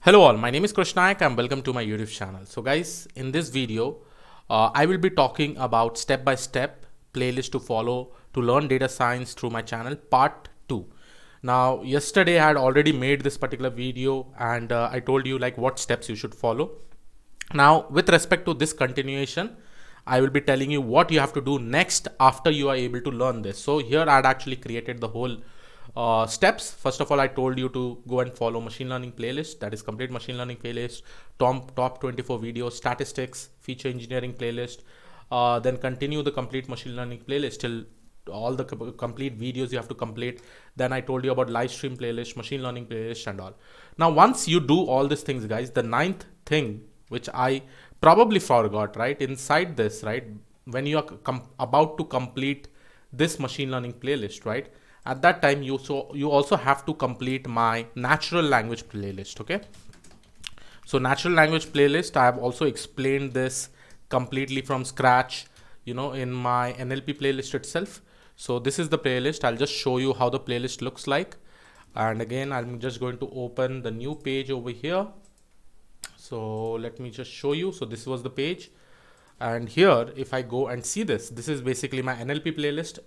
Hello all, my name is Krishnayak and welcome to my YouTube channel. So guys, in this video, I will be talking about step-by-step playlist to follow to learn data science through my channel part 2. Now, yesterday I had already made this particular video and I told you like what steps you should follow. Now, with respect to this continuation, I will be telling you what you have to do next after you are able to learn this. So here I had actually created the whole steps. First of all, I told you to go and follow machine learning playlist, that is complete machine learning playlist, top 24 videos, statistics, feature engineering playlist, then continue the complete machine learning playlist till all the complete videos you have to complete. Then I told you about live stream playlist, machine learning playlist and all. Now once you do all these things guys, the ninth thing which I probably forgot, right, inside this, right, when you are about to complete this machine learning playlist, right, at that time you also have to complete my natural language playlist. Okay, so natural language playlist, I have also explained this completely from scratch, you know, in my NLP playlist itself. So this is the playlist. I'll just show you how the playlist looks like, and again I'm just going to open the new page over here. So let me just show you. So this was the page, and here if I go and see this is basically my NLP playlist.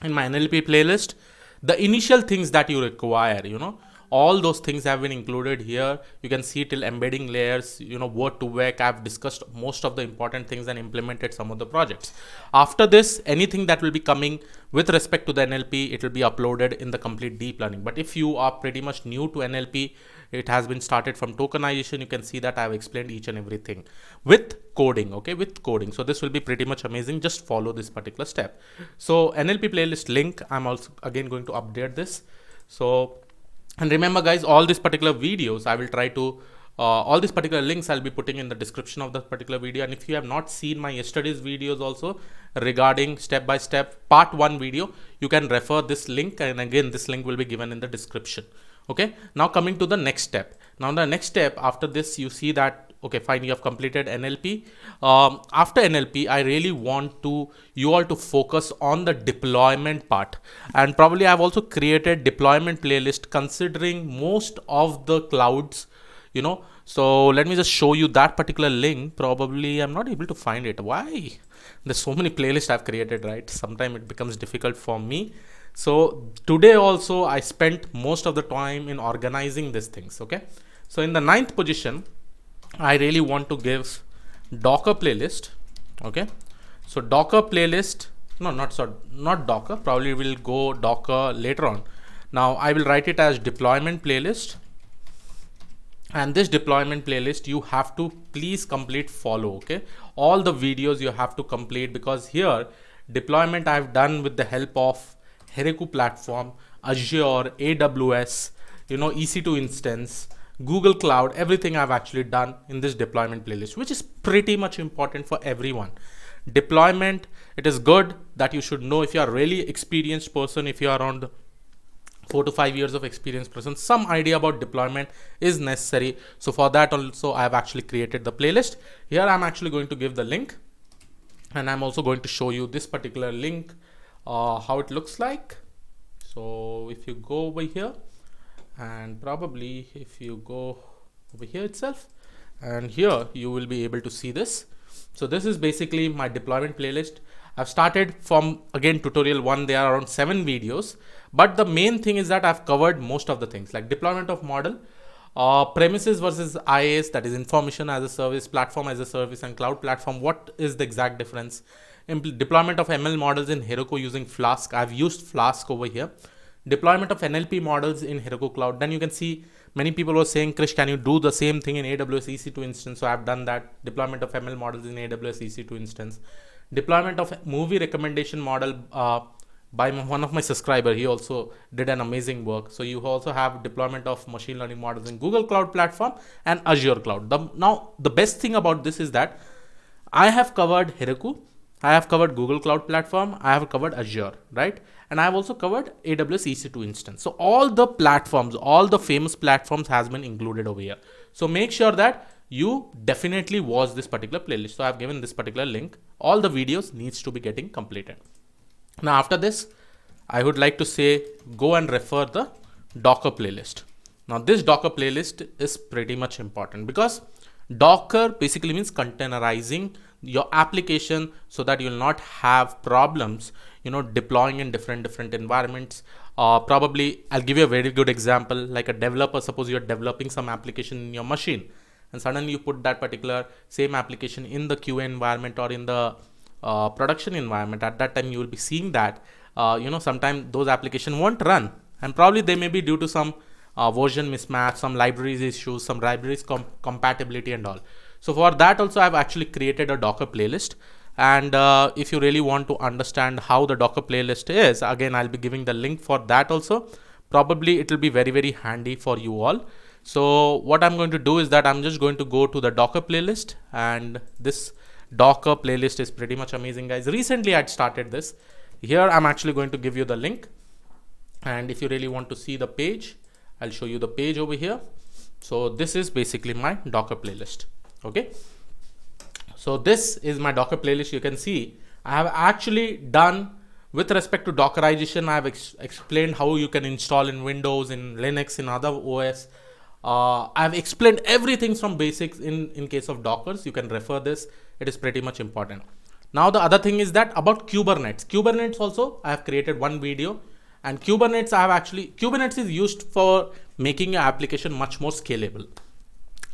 In my NLP playlist, the initial things that you require, you know, all those things have been included here. You can see till embedding layers, you know, word to vec. I've discussed most of the important things and implemented some of the projects. After this, anything that will be coming with respect to the NLP, it will be uploaded in the complete deep learning. But if you are pretty much new to NLP, it has been started from tokenization. You can see that I've explained each and everything with coding. Okay, with coding. So this will be pretty much amazing. Just follow this particular step. So NLP playlist link, I'm also again going to update this. So, and remember guys, all these particular videos I will try to all these particular links I'll be putting in the description of that particular video. And if you have not seen my yesterday's videos also regarding step-by-step part 1 video, you can refer this link, and again this link will be given in the description. Okay, now coming to the next step. Now the next step after this, you see that okay fine, you have completed NLP. After NLP, I really want you all to focus on the deployment part, and probably I've also created deployment playlist considering most of the clouds, you know. So let me just show you that particular link. Probably I'm not able to find it. Why? There's so many playlists I've created, right? Sometimes it becomes difficult for me. So today also I spent most of the time in organizing these things. Okay, so in the 9th position, I really want to give Docker playlist. Okay, so Docker playlist, not Docker, probably will go Docker later on. Now I will write it as deployment playlist, and this deployment playlist you have to please complete follow. Okay, all the videos you have to complete, because here deployment I've done with the help of Heroku platform, Azure, AWS, you know, EC2 instance, Google Cloud, everything I've actually done in this deployment playlist, which is pretty much important for everyone. Deployment, it is good that you should know if you are really experienced person, if you are around 4 to 5 years of experience person, some idea about deployment is necessary. So for that also I have actually created the playlist. Here I'm actually going to give the link, and I'm also going to show you this particular link, how it looks like. So if you go over here, and probably if you go over here itself, and here you will be able to see this. So this is basically my deployment playlist. I've started from again tutorial 1. There are around 7 videos, but the main thing is that I've covered most of the things like deployment of model, premises versus IaaS, that is information as a service, platform as a service, and cloud platform. What is the exact difference? Deployment of ML models in Heroku using Flask. I've used Flask over here. Deployment of NLP models in Heroku Cloud. Then you can see many people were saying, Krish, can you do the same thing in AWS EC2 instance? So I've done that. Deployment of ML models in AWS EC2 instance. Deployment of movie recommendation model by one of my subscriber. He also did an amazing work. So you also have deployment of machine learning models in Google Cloud Platform and Azure Cloud. Now the best thing about this is that I have covered Heroku, I have covered Google Cloud Platform, I have covered Azure, right? And I have also covered AWS EC2 instance. So all the platforms, all the famous platforms has been included over here. So make sure that you definitely watch this particular playlist. So I've given this particular link. All the videos needs to be getting completed. Now after this, I would like to say, go and refer the Docker playlist. Now this Docker playlist is pretty much important because Docker basically means containerizing your application so that you'll not have problems, deploying in different environments. Probably I'll give you a very good example, like a developer. Suppose you're developing some application in your machine and suddenly you put that particular same application in the QA environment or in the production environment. At that time you will be seeing that sometimes those applications won't run, and probably they may be due to some version mismatch, some libraries issues, some libraries compatibility and all. So for that also I've actually created a Docker playlist, and if you really want to understand how the Docker playlist is, again I'll be giving the link for that also. Probably it will be very handy for you all. So what I'm going to do is that I'm just going to go to the Docker playlist, and this Docker playlist is pretty much amazing, guys. Recently I'd started this. Here I'm actually going to give you the link, and if you really want to see the page, I'll show you the page over here. So this is basically my Docker playlist. Okay, so this is my Docker playlist. You can see I have actually done with respect to Dockerization. I have explained how you can install in Windows, in Linux, in other OS. I've explained everything from basics in case of Dockers. You can refer this. It is pretty much important. Now the other thing is that about Kubernetes also I have created one video, and Kubernetes is used for making your application much more scalable.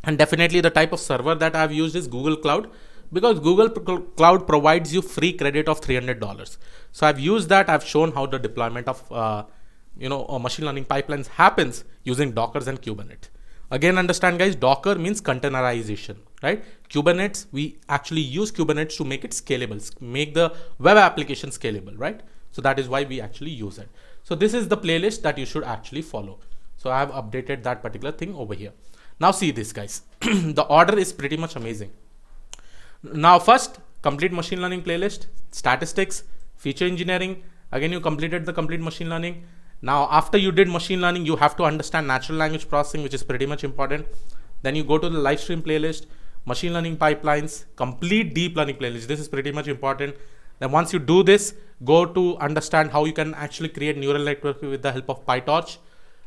And definitely the type of server that I've used is Google Cloud, because Google Cloud provides you free credit of $300. So I've used that. I've shown how the deployment of machine learning pipelines happens using Dockers and Kubernetes. Again, understand, guys, Docker means containerization, right? Kubernetes, we actually use Kubernetes to make it scalable, make the web application scalable, right? So that is why we actually use it. So this is the playlist that you should actually follow. So I have updated that particular thing over here. Now see this, guys. The order is pretty much amazing. Now first, complete machine learning playlist, statistics, feature engineering. Again, you completed the complete machine learning. Now, after you did machine learning, you have to understand natural language processing, which is pretty much important. Then you go to the live stream playlist, machine learning pipelines, complete deep learning playlist. This is pretty much important. Then once you do this, go to understand how you can actually create neural network with the help of PyTorch.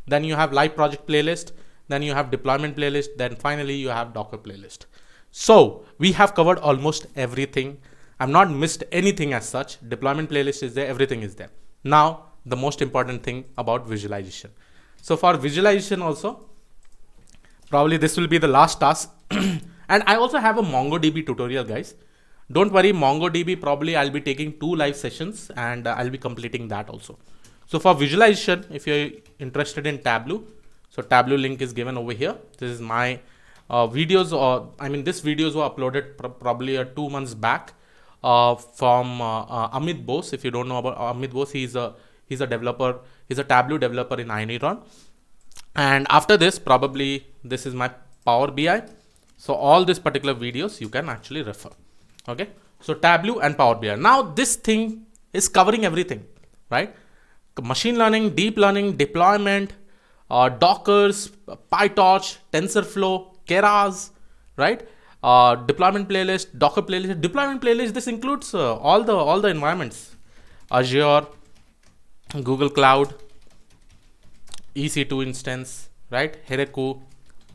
Then you have live project playlist. Then you have deployment playlist. Then finally you have Docker playlist. So we have covered almost everything. I've not missed anything as such. Deployment playlist is there. Everything is there. Now, the most important thing about visualization. So for visualization also, probably this will be the last task. And I also have a MongoDB tutorial, guys. Don't worry, MongoDB, probably I'll be taking 2 live sessions, and I'll be completing that also. So for visualization, if you're interested in Tableau, so Tableau link is given over here. This is my videos, or this videos were uploaded probably 2 months back from Amit Bose. If you don't know about Amit Bose, he's a developer, he's a Tableau developer in Iron. And after this, probably this is my Power BI. So all these particular videos you can actually refer. Okay. So Tableau and Power BI. Now this thing is covering everything, right? Machine learning, deep learning, deployment, Dockers, PyTorch, TensorFlow, Keras, right? Deployment playlist, Docker playlist, deployment playlist. This includes all the environments: Azure, Google Cloud, EC2 instance, right? Heroku,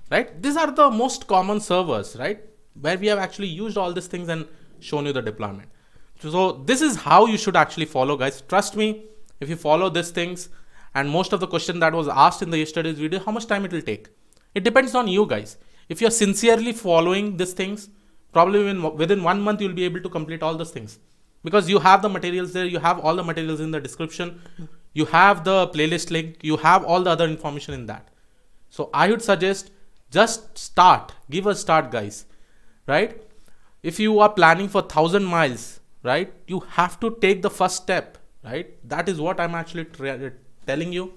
right? These are the most common servers, right? Where we have actually used all these things and shown you the deployment. So this is how you should actually follow, guys. Trust me, if you follow these things, and most of the question that was asked in the yesterday's video, how much time it will take? It depends on you, guys. If you're sincerely following these things, probably within 1 month, you'll be able to complete all those things. Because you have the materials there, you have all the materials in the description, you have the playlist link, you have all the other information in that. So I would suggest just start, give a start, guys, right? If you are planning for 1,000 miles, right, you have to take the first step, right? That is what I'm actually telling you.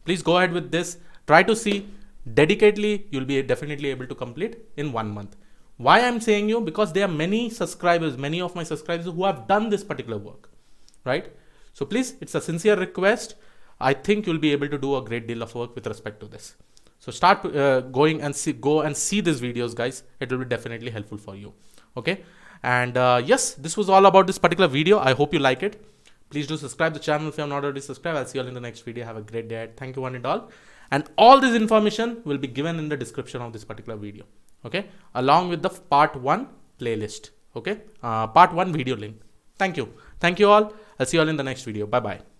Please go ahead with this. Try to see dedicatedly, you'll be definitely able to complete in 1 month. Why I'm saying you? Because there are many subscribers, many of my subscribers who have done this particular work, right? So please, it's a sincere request. I think you'll be able to do a great deal of work with respect to this. So start go and see these videos, guys. It will be definitely helpful for you. Okay. And yes, this was all about this particular video. I hope you like it. Please do subscribe to the channel if you have not already subscribed. I'll see you all in the next video. Have a great day. Thank you one and all. And all this information will be given in the description of this particular video, okay, along with the part 1 playlist, okay, part 1 video link. Thank you all. I'll see you all in the next video. Bye bye.